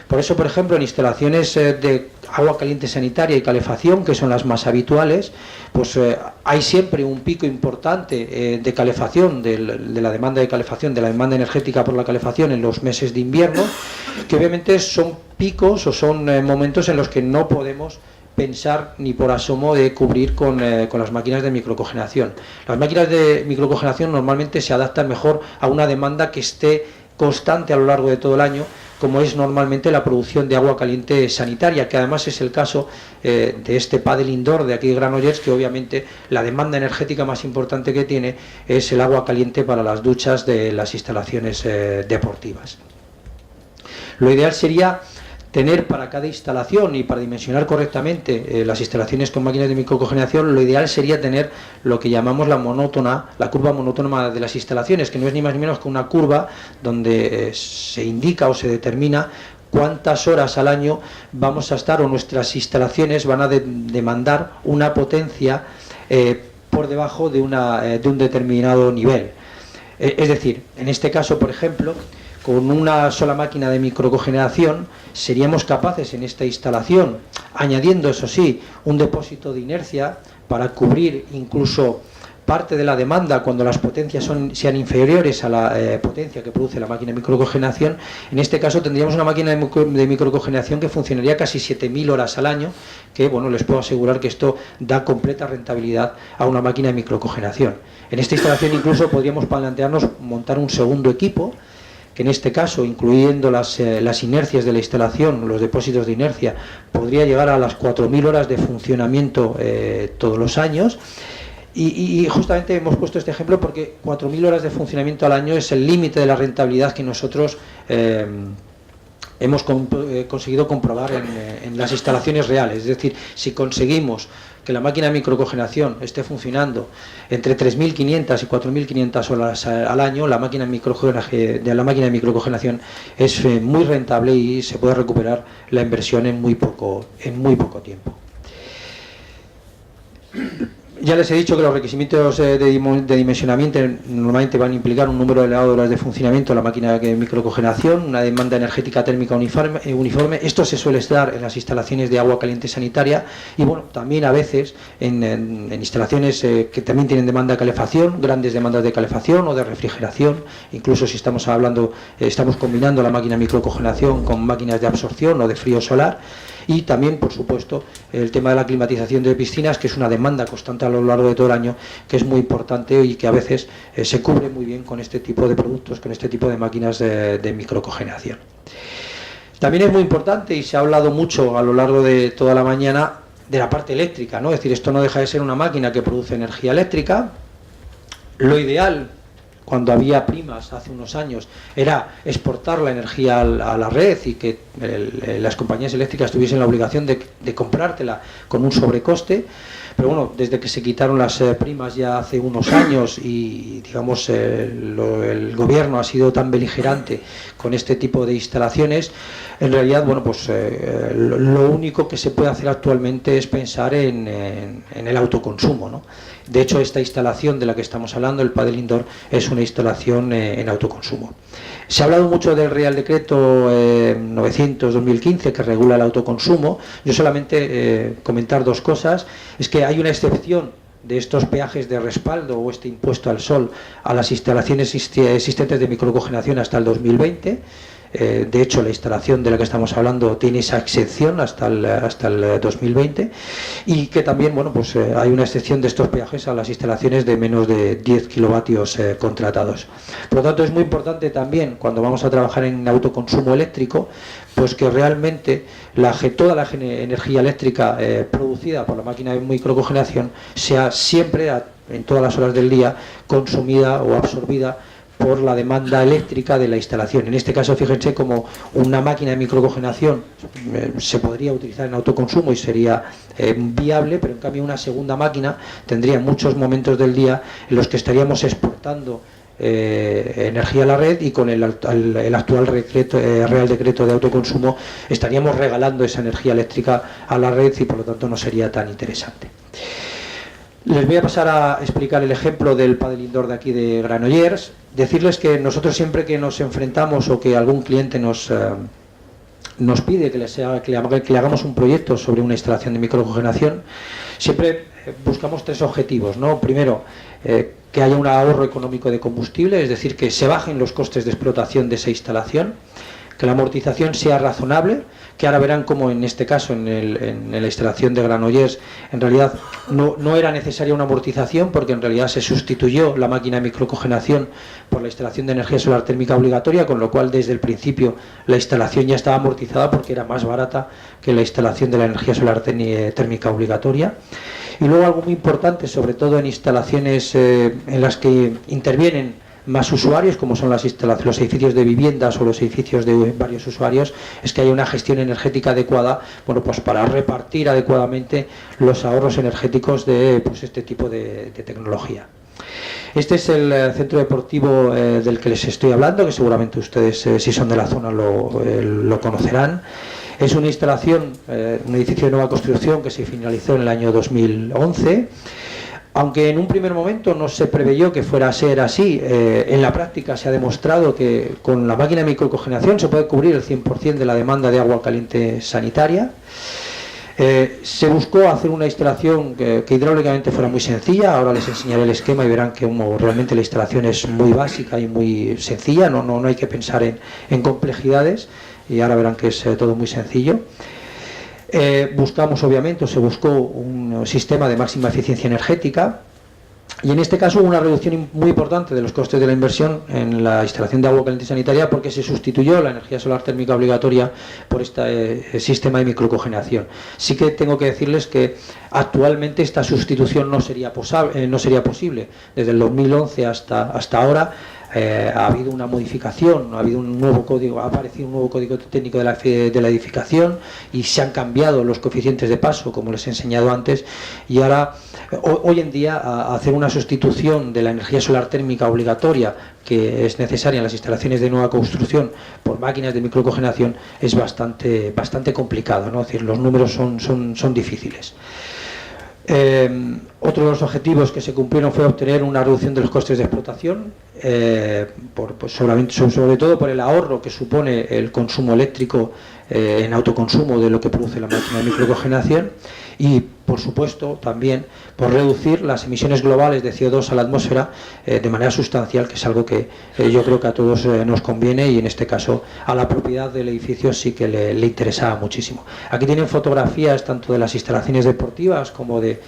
Por eso, por ejemplo, en instalaciones de agua caliente sanitaria y calefacción, que son las más habituales, pues hay siempre un pico importante de calefacción, de la demanda de calefacción, de la demanda energética por la calefacción en los meses de invierno, que obviamente son picos o son momentos en los que no podemos pensar ni por asomo de cubrir con las máquinas de microcogeneración. Las máquinas de microcogeneración normalmente se adaptan mejor a una demanda que esté constante a lo largo de todo el año, como es normalmente la producción de agua caliente sanitaria, que además es el caso de este pádel indoor de aquí de Granollers, que obviamente la demanda energética más importante que tiene es el agua caliente para las duchas de las instalaciones deportivas. Lo ideal sería tener para cada instalación, y para dimensionar correctamente las instalaciones con máquinas de microcogeneración, lo ideal sería tener lo que llamamos la curva monótona de las instalaciones, que no es ni más ni menos que una curva donde se indica o se determina cuántas horas al año vamos a estar, o nuestras instalaciones van a demandar una potencia por debajo de un determinado nivel. Es decir, en este caso, por ejemplo, con una sola máquina de microcogeneración seríamos capaces en esta instalación, añadiendo, eso sí, un depósito de inercia para cubrir incluso parte de la demanda cuando las potencias sean inferiores a la potencia que produce la máquina de microcogeneración. En este caso tendríamos una máquina de microcogeneración que funcionaría casi 7.000 horas al año, que, bueno, les puedo asegurar que esto da completa rentabilidad a una máquina de microcogeneración. En esta instalación incluso podríamos plantearnos montar un segundo equipo, que en este caso, incluyendo las inercias de la instalación, los depósitos de inercia, podría llegar a las 4.000 horas de funcionamiento todos los años. Y justamente hemos puesto este ejemplo porque 4.000 horas de funcionamiento al año es el límite de la rentabilidad que nosotros hemos conseguido comprobar en las instalaciones reales. Es decir, si conseguimos que la máquina de microcogeneración esté funcionando entre 3.500 y 4.500 horas al año, la máquina de microcogeneración es muy rentable y se puede recuperar la inversión en muy poco tiempo. Ya les he dicho que los requerimientos de dimensionamiento normalmente van a implicar un número elevado de horas de funcionamiento de la máquina de microcogeneración, una demanda energética térmica uniforme. Esto se suele dar en las instalaciones de agua caliente sanitaria y, bueno, también a veces en instalaciones que también tienen demanda de calefacción, grandes demandas de calefacción o de refrigeración. Incluso si estamos combinando la máquina de microcogeneración con máquinas de absorción o de frío solar. Y también, por supuesto, el tema de la climatización de piscinas, que es una demanda constante a lo largo de todo el año, que es muy importante y que a veces se cubre muy bien con este tipo de productos, con este tipo de máquinas de microcogeneración. También es muy importante, y se ha hablado mucho a lo largo de toda la mañana, de la parte eléctrica, ¿no? Es decir, esto no deja de ser una máquina que produce energía eléctrica. Lo ideal, cuando había primas hace unos años, era exportar la energía a la red y que las compañías eléctricas tuviesen la obligación de comprártela con un sobrecoste. pero bueno, desde que se quitaron las primas ya hace unos años y digamos el gobierno ha sido tan beligerante con este tipo de instalaciones, en realidad, bueno, pues lo único que se puede hacer actualmente es pensar en el autoconsumo, ¿no? De hecho, esta instalación de la que estamos hablando, el Padel Indoor, es una instalación en autoconsumo. Se ha hablado mucho del Real Decreto 900-2015 que regula el autoconsumo. Yo solamente comentar dos cosas. Es que hay una excepción de estos peajes de respaldo o este impuesto al sol a las instalaciones existentes de microcogeneración hasta el 2020. De hecho, la instalación de la que estamos hablando tiene esa excepción hasta el 2020, y que también, bueno, pues hay una excepción de estos peajes a las instalaciones de menos de 10 kilovatios contratados. Por lo tanto, es muy importante también, cuando vamos a trabajar en autoconsumo eléctrico, pues que realmente toda la energía eléctrica producida por la máquina de microcogeneración sea siempre, en todas las horas del día, consumida o absorbida por la demanda eléctrica de la instalación. En este caso, fíjense como una máquina de microcogeneración se podría utilizar en autoconsumo y sería viable, pero en cambio una segunda máquina tendría muchos momentos del día en los que estaríamos exportando energía a la red, y con el actual Real Decreto de autoconsumo estaríamos regalando esa energía eléctrica a la red y por lo tanto no sería tan interesante. Les voy a pasar a explicar el ejemplo del Padel Indoor de aquí de Granollers. Decirles que nosotros, siempre que nos enfrentamos o que algún cliente nos pide que le hagamos un proyecto sobre una instalación de microcogeneración, siempre buscamos tres objetivos, ¿no? Primero, que haya un ahorro económico de combustible, es decir, que se bajen los costes de explotación de esa instalación, que la amortización sea razonable, que ahora verán cómo en este caso, en la instalación de Granollers, en realidad no era necesaria una amortización, porque en realidad se sustituyó la máquina de microcogeneración por la instalación de energía solar térmica obligatoria, con lo cual desde el principio la instalación ya estaba amortizada porque era más barata que la instalación de la energía solar térmica obligatoria. Y luego algo muy importante, sobre todo en instalaciones en las que intervienen más usuarios, como son los edificios de viviendas o los edificios de varios usuarios, es que haya una gestión energética adecuada, bueno, pues para repartir adecuadamente los ahorros energéticos de este tipo de tecnología. Este es el centro deportivo del que les estoy hablando, que seguramente ustedes, si son de la zona, lo conocerán. Es una instalación, un edificio de nueva construcción que se finalizó en el año 2011. Aunque en un primer momento no se preveyó que fuera a ser así, en la práctica se ha demostrado que con la máquina de microcogeneración se puede cubrir el 100% de la demanda de agua caliente sanitaria. Se buscó hacer una instalación que hidráulicamente fuera muy sencilla. Ahora les enseñaré el esquema y verán que realmente la instalación es muy básica y muy sencilla, no hay que pensar en complejidades, y ahora verán que es todo muy sencillo. Buscamos, obviamente, se buscó un sistema de máxima eficiencia energética, y en este caso hubo una reducción muy importante de los costes de la inversión en la instalación de agua caliente sanitaria, porque se sustituyó la energía solar térmica obligatoria por este sistema de microcogeneración. Sí que tengo que decirles que actualmente esta sustitución no sería posible. Desde el 2011 hasta ahora ha habido una modificación, ha aparecido un nuevo código técnico de la edificación, y se han cambiado los coeficientes de paso, como les he enseñado antes, y ahora, hoy en día, hacer una sustitución de la energía solar térmica obligatoria que es necesaria en las instalaciones de nueva construcción por máquinas de microcogeneración es bastante complicado, ¿no? Es decir, los números son difíciles. Otro de los objetivos que se cumplieron fue obtener una reducción de los costes de explotación, sobre todo por el ahorro que supone el consumo eléctrico en autoconsumo de lo que produce la máquina de microcogeneración, y por supuesto también por reducir las emisiones globales de CO2 a la atmósfera de manera sustancial, que es algo que yo creo que a todos nos conviene, y en este caso a la propiedad del edificio sí que le interesaba muchísimo. Aquí tienen fotografías tanto de las instalaciones deportivas como de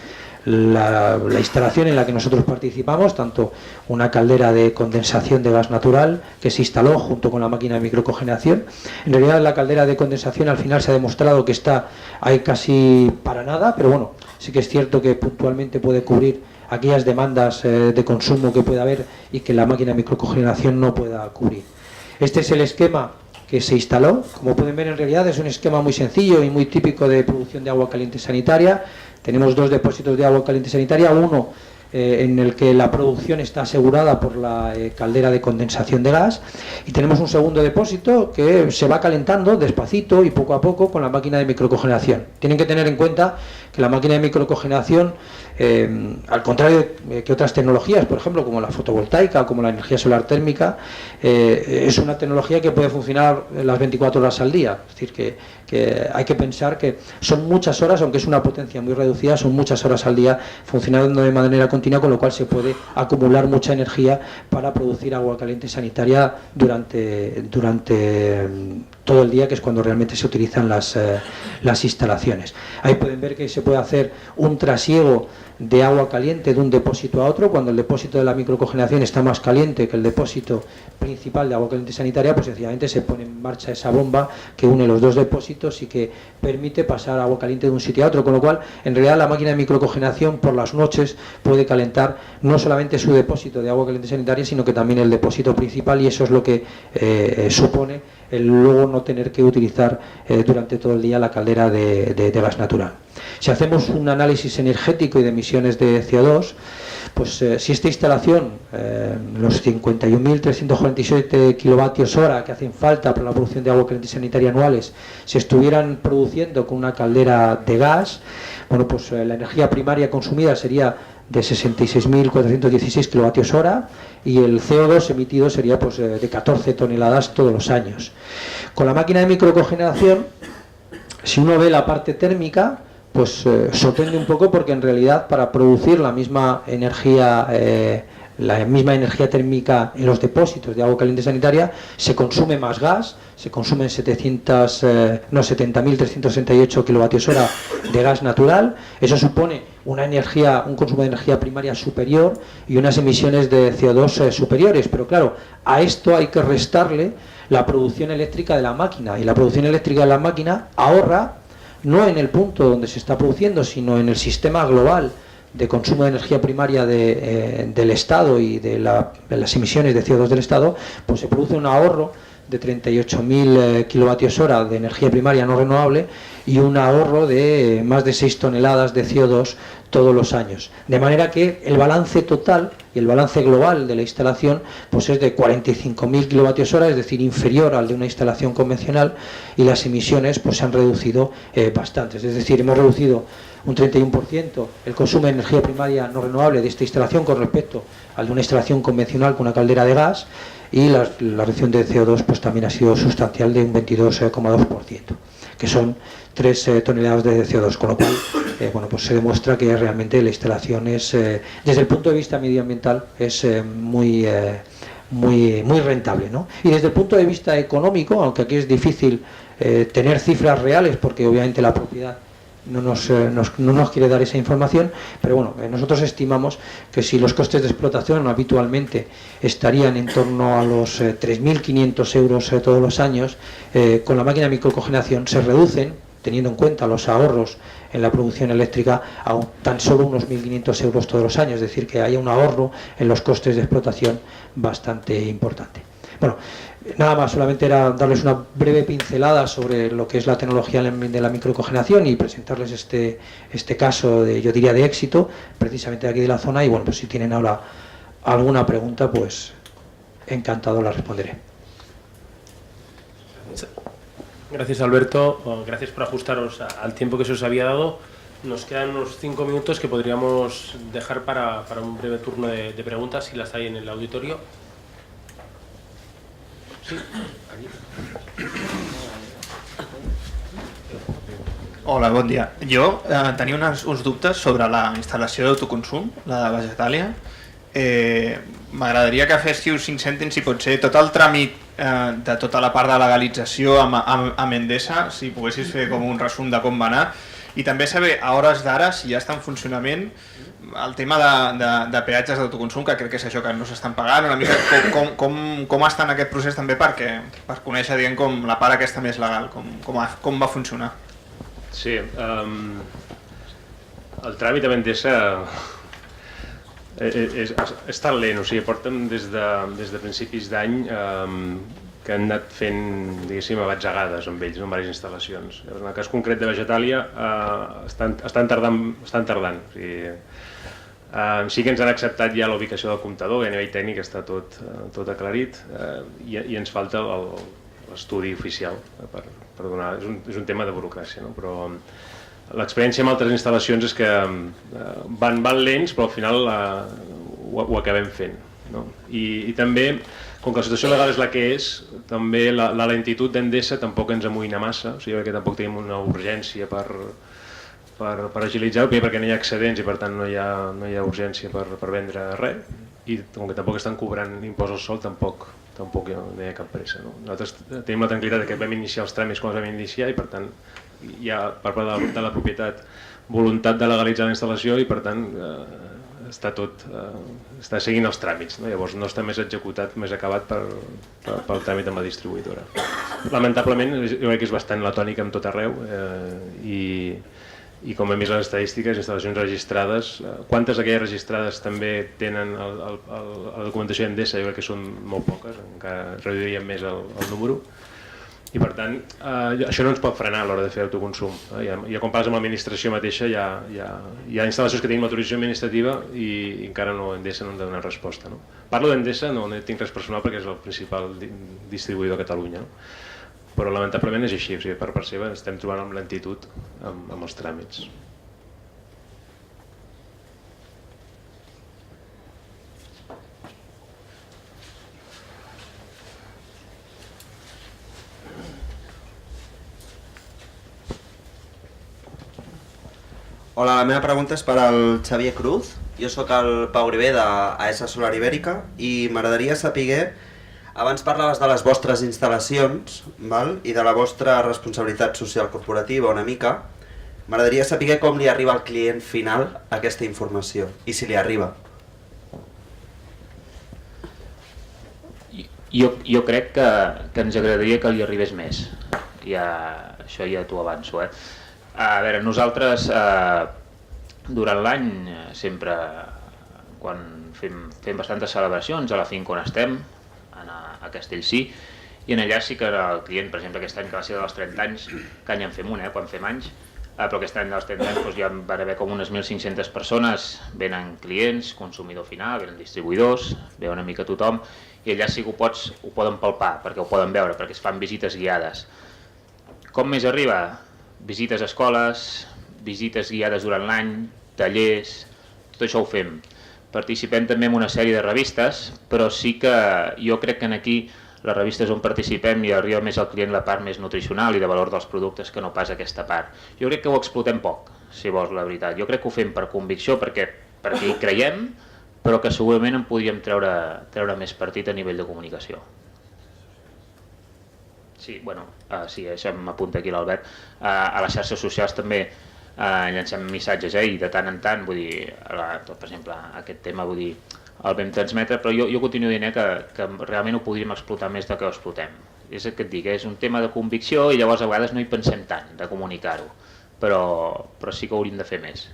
la instalación en la que nosotros participamos, tanto una caldera de condensación de gas natural que se instaló junto con la máquina de microcogeneración. En realidad la caldera de condensación al final se ha demostrado que está ahí casi para nada, pero bueno, sí que es cierto que puntualmente puede cubrir aquellas demandas de consumo que pueda haber y que la máquina de microcogeneración no pueda cubrir. Este es el esquema que se instaló. Como pueden ver, en realidad es un esquema muy sencillo y muy típico de producción de agua caliente sanitaria. tenemos 2 depósitos de agua caliente sanitaria, uno en el que la producción está asegurada por la caldera de condensación de gas, y tenemos un segundo depósito que se va calentando despacito y poco a poco con la máquina de microcogeneración. Tienen que tener en cuenta que la máquina de microcogeneración, al contrario que otras tecnologías, por ejemplo como la fotovoltaica o como la energía solar térmica, es una tecnología que puede funcionar las 24 horas al día. Es decir, que hay que pensar que son muchas horas, aunque es una potencia muy reducida, son muchas horas al día funcionando de manera continua, con lo cual se puede acumular mucha energía para producir agua caliente sanitaria durante todo el día, que es cuando realmente se utilizan las instalaciones. Ahí pueden ver que se puede hacer un trasiego de agua caliente de un depósito a otro. Cuando el depósito de la microcogeneración está más caliente que el depósito principal de agua caliente sanitaria, pues sencillamente se pone en marcha esa bomba que une los 2 depósitos y que permite pasar agua caliente de un sitio a otro, con lo cual en realidad la máquina de microcogeneración por las noches puede calentar no solamente su depósito de agua caliente sanitaria, sino que también el depósito principal, y eso es lo que supone el luego no tener que utilizar durante todo el día la caldera de gas natural. Si hacemos un análisis energético y de emisiones de CO2, pues si esta instalación, los 51.347 kilovatios hora que hacen falta para la producción de agua caliente sanitaria anuales, se estuvieran produciendo con una caldera de gas, bueno, pues la energía primaria consumida sería de 66.416 kilovatios hora, y el CO2 emitido sería pues de 14 toneladas todos los años. Con la máquina de microcogeneración, si uno ve la parte térmica, pues sorprende un poco, porque en realidad para producir la misma energía térmica en los depósitos de agua caliente sanitaria se consume más gas, se consumen 70.368 kilovatios hora de gas natural. Eso supone un consumo de energía primaria superior y unas emisiones de CO2 superiores, pero claro, a esto hay que restarle la producción eléctrica de la máquina, y la producción eléctrica de la máquina ahorra no en el punto donde se está produciendo, sino en el sistema global de consumo de energía primaria del Estado y de las emisiones de CO2 del Estado, pues se produce un ahorro de 38.000 kilovatios hora de energía primaria no renovable y un ahorro de más de 6 toneladas de CO2 todos los años. De manera que el balance total y el balance global de la instalación pues es de 45.000 kilovatios hora, es decir, inferior al de una instalación convencional, y las emisiones pues se han reducido bastante. Es decir, hemos reducido un 31% el consumo de energía primaria no renovable de esta instalación con respecto al de una instalación convencional con una caldera de gas, y la reducción de CO2 pues también ha sido sustancial, de un 22,2%, que son 3 toneladas de CO2, con lo cual bueno, pues se demuestra que realmente la instalación es, desde el punto de vista medioambiental, es muy rentable, ¿no? Y desde el punto de vista económico, aunque aquí es difícil tener cifras reales, porque obviamente la propiedad no nos quiere dar esa información, pero bueno, nosotros estimamos que si los costes de explotación habitualmente estarían en torno a los 3.500 euros todos los años, con la máquina de microcogeneración se reducen, teniendo en cuenta los ahorros en la producción eléctrica, a tan solo unos 1.500 euros todos los años, es decir, que haya un ahorro en los costes de explotación bastante importante. Bueno, nada más, solamente era darles una breve pincelada sobre lo que es la tecnología de la microcogeneración y presentarles este caso yo diría de éxito, precisamente de aquí de la zona, y bueno, pues si tienen ahora alguna pregunta, pues encantado la responderé. Gracias, Alberto, gracias por ajustaros al tiempo que se os había dado. Nos quedan unos 5 minutos que podríamos dejar para un breve turno de preguntas, si las hay en el auditorio. Sí, aquí. Hola, bon dia. Jo tenia uns dubtes sobre la instal·lació d'autoconsum, la de Vegetàlia. M'agradaria que féssiu 5 cèntims, si pot ser, tot el tràmit de tota la part de legalització amb Endesa, si poguessis fer com un resum de com va anar, i també saber a hores d'ara si ja està en funcionament el tema de peatges d'autoconsum, que crec que és això que no s'estan pagant, una mica com està en aquest procés també per conèixer, diguem, com la part aquesta més legal, com va funcionar. Sí, el tràmit amb Endesa és tan lent, o sigui, porten des de principis d'any que han anat fent, diguéssim, a batzegades amb ells, en diverses instal·lacions. En el cas concret de Vegetàlia estan tardant. O sigui, sí que ens han acceptat ja la ubicació del comptador, i a nivell tècnic està tot aclarit, i ens falta l'estudi oficial per donar. És un tema de burocràcia, no? Però l'experiència amb altres instal·lacions és que van lents, però al final ho acabem fent, no? I també, com que la situació legal és la que és, també la lentitud d'Endesa tampoc ens amoïna massa, o sigui que tampoc tenim una urgència per agilitzar-ho, perquè no hi ha excedents i per tant no hi ha urgència per vendre res, i com que tampoc estan cobrant impost al sol, tampoc no hi ha cap pressa, no? Nosaltres tenim la tranquil·litat que vam iniciar els tràmits quan els vam iniciar, i per tant hi ha per part de la propietat voluntat de legalitzar la instal·lació, i per tant està seguint els tràmits, no? Llavors no està més executat, més acabat pel tràmit amb la distribuïdora. Lamentablement jo crec que és bastant la tònica en tot arreu, i com hem vist les estadístiques, instal·lacions registrades, quantes d'aquelles registrades també tenen la documentació d'Endesa? Jo crec que són molt poques, encara reduiríem més el número, i per tant això no ens pot frenar a l'hora de fer autoconsum. Ja quan parles amb l'administració mateixa hi ha instal·lacions que tenim autorització administrativa i encara Endesa no ens ha donat resposta. Parlo d'Endesa, no tinc res personal perquè és el principal distribuïdor a Catalunya, però lamentablement és així, per part seva estem trobant amb lentitud amb els tràmits. Hola, la meva pregunta és per al Xavier Cruz. Jo sóc el Pau Griver d'AESA Solar Ibèrica i m'agradaria saber, abans parlaves de les vostres instal·lacions, val? I de la vostra responsabilitat social corporativa una mica. M'agradaria saber com li arriba al client final aquesta informació i si li arriba. Jo crec que ens agradaria que li arribés més. Això ja t'ho avanço. A veure, nosaltres durant l'any sempre, quan fem bastantes celebracions a la finca on estem, a Castellcí, i en allà sí que el client, per exemple aquest any que va ser dels 30 anys, que any en fem quan fem anys, però aquest any dels 30 anys ja van haver com unes 1.500 persones, venen clients, consumidor final, venen distribuïdors, ve una mica tothom, i allà sí que ho poden palpar, perquè ho poden veure, perquè es fan visites guiades. Com més arriba? Visites a escoles, visites guiades durant l'any, tallers, tot això ho fem. Participem també en una sèrie de revistes, però sí que jo crec que aquí les revistes on participem hi arriba més al client la part més nutricional i de valor dels productes que no pas aquesta part. Jo crec que ho explotem poc, si vols la veritat. Jo crec que ho fem per convicció, perquè hi creiem, però que segurament en podríem treure més partit a nivell de comunicació. Sí, això m'apunta aquí l'Albert. A les xarxes socials també llancem missatges, i de tant en tant, vull dir, per exemple, aquest tema, vull dir, el vam transmetre, però jo continuo dient que realment ho podríem explotar més del que ho explotem. És el que et dic, és un tema de convicció i llavors a vegades no hi pensem tant de comunicar-ho, però sí que ho hauríem de fer més.